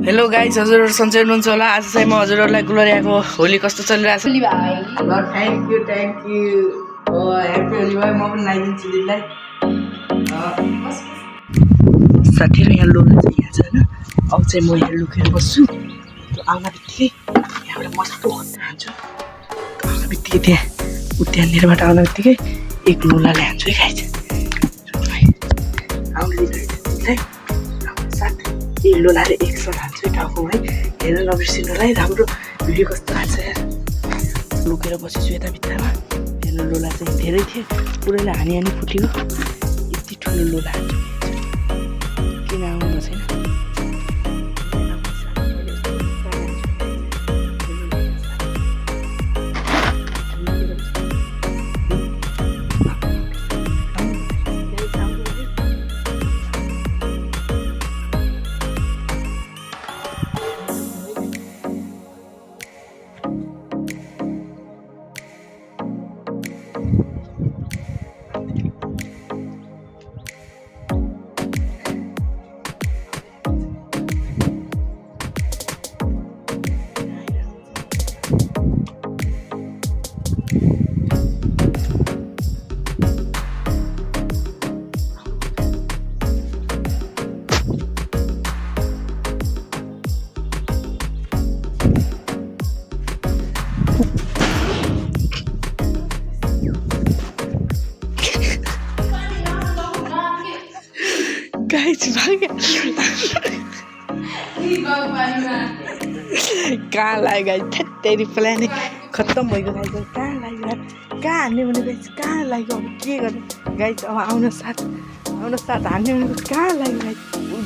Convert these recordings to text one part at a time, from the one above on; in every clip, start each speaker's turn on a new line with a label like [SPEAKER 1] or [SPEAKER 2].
[SPEAKER 1] Hello guys, हजुरहरु सन्चै हुनुहुन्छ होला। आज चाहिँ म हजुरहरुलाई गुलरियाको होली कस्तो चलिरहेछ
[SPEAKER 2] होली भाइ
[SPEAKER 1] ल थ्यांक यू ह्यापी होली भाइ। म पनि लगाइदिन्छु दिदीलाई। साथीहरु यहाँ लोला चाहिँ यहाँ छ हैन। अब चाहिँ म यहाँ लुकेर बस्छु। आउन बित्तिकै यहाँबाट मस्तो खतरा हान्छु। आउन बित्तिकै त्यहाँनिरबाट आउन बित्तिकै एक लोला ल्यान्छु है गाइस। आउन दिदीलाई साथ एक लोलाले एक सट हान्छु टाउकोमा है। हेर्न नबिर्सिनु होला है। राम्रो भिडियो कस्तो हान्छ यार। लुकेर बसेछु यता भित्तामा। हेर्नु लोला चाहिँ धेरै थियो, पुरैले हानी फुट्यो। यति ठुलो लोला हान्छु। किन आउनु छैन? गाइस भागे कहाँ लाग्यो गाइस? तेरी प्लान खत्तम भएको गाइस। कहाँ लाग्यो? कहाँ हान्ने भने गाइस? कहाँ लाग्यो? अब के गर्ने गाइस? अब आउन साथ हान्ने भनेको कहाँ लाग्यो गाइस?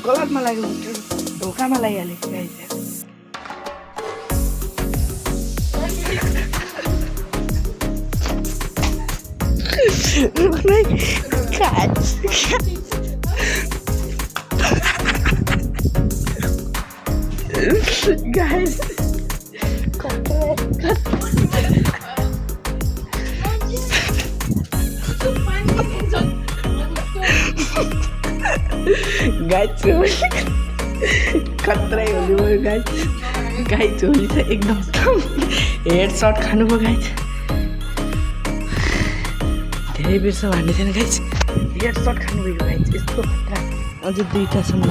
[SPEAKER 1] गलतमा लाग्यो, ढोकामा लागिहाल्यो गाइस। Guys, खतरा होली भयो गाइस। होली चाहिँ एकदम हेड सट खानुभयो गाइस। धेरै बेरसम्म हान्ने थिएन गाइस, हेड सट खानुभयो गाइस। यस्तो खतरा अझै दुईटासम्म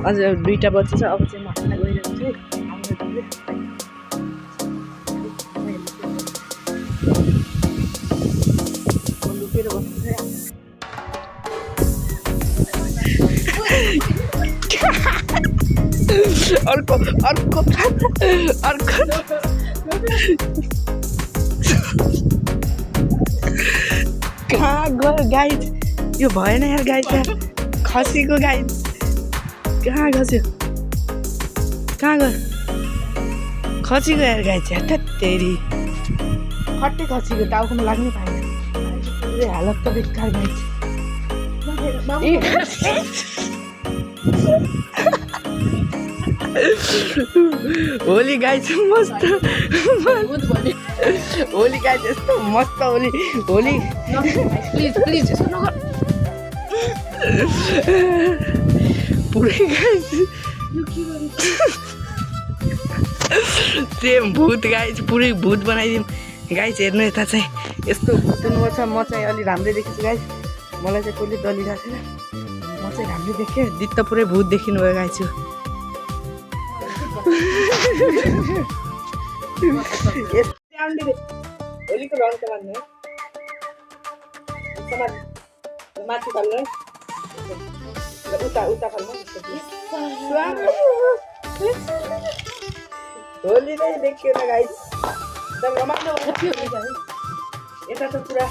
[SPEAKER 1] अझ दुईटा बच्चा छ। अब चाहिँ म हान्न गइरहेको छु। लुकेर बस्छु। अर्को कहाँ गयो गाइस? यो भएन यार गाइस। यार खसीको गाइस कहाँ खस्यो? कहाँ गयो? खसीको यार गाइस। यार तेरी खट्टै खसीको टाउकोमा लाग्नै पाएन। हालत त बेकार गाइस। होली गाइस मस्त होली गाइस, यस्तो मस्त होली प्लिज यसो नगर पुरै गाइस। सेम भूत गाइस, पुरै भूत बनाइदिउँ गाइस। हेर्नु यता चाहिँ यस्तो सुन्नुपर्छ। म चाहिँ अलि राम्रै देखेछु गाइस। मलाई चाहिँ कहिले दलिरहेको थिएन। म चाहिँ राम्रै देखेँ। दित्त पुरै भूत देखिनु भयो गाइस। होलीको रङ त लाग्ने माथि फाल्नु उता फाल्नु। होली नै देखियो न गाइस। रमाइलो यता त पुरा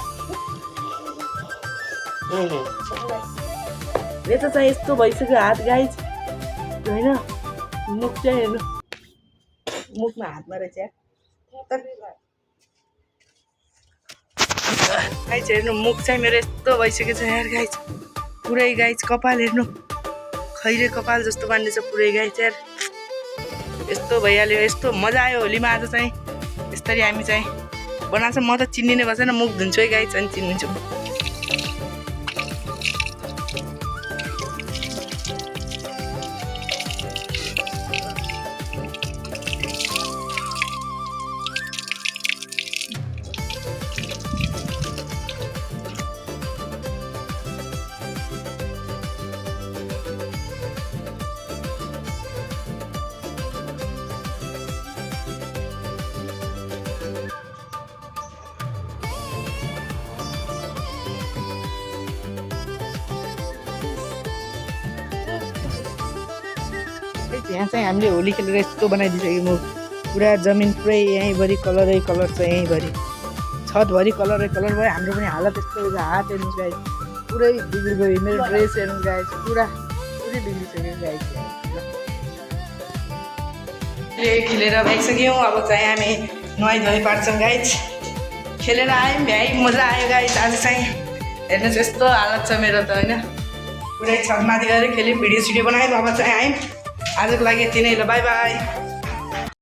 [SPEAKER 1] यता चाहिँ यस्तो भइसक्यो हात गाइस होइन। मुख चाहिँ हेर्नु, मुखमा हातमा रहेछ गाइस। हेर्नु मुख चाहिँ मेरो यस्तो भइसकेको छ यार गाइस। पुरै गाइस कपाल हेर्नु, खैरे कपाल जस्तो बान्ने छ पुरै गाइस। यार यस्तो भइहाल्यो। यस्तो मजा आयो होलीमा आज चाहिँ। यसरी हामी चाहिँ बनाएको छ म त चिन्ने बसेन मुख धुन्छु है गाइस अनि चिन्छु यहाँ चाहिँ हामीले होली खेलेर यस्तो बनाइदिइसक्यौँ पुरा जमिन पुरै यहीँभरि कलरै कलर छ यहीँभरि छतभरि कलरै कलर भयो हाम्रो पनि हालत यस्तो हात हेर्नु गाइस पुरै बिग्रि गयो मेरो ड्रेस हेर्नु गाइस पुरै बिग्रिसक्यो गाइस खेलेर भइसक्यौँ अब चाहिँ हामी नुहाइ पार्छौँ गाइस खेलेर आयौँ भ्याइ मजा आयो गाइस आज चाहिँ हेर्नुहोस् यस्तो हालत छ मेरो त होइन पुरै छतमाथि गएर खेल्यौँ भिडियो सिडियो बनायौँ अब चाहिँ आयौँ आजको लागि यति नै ल बाई बाई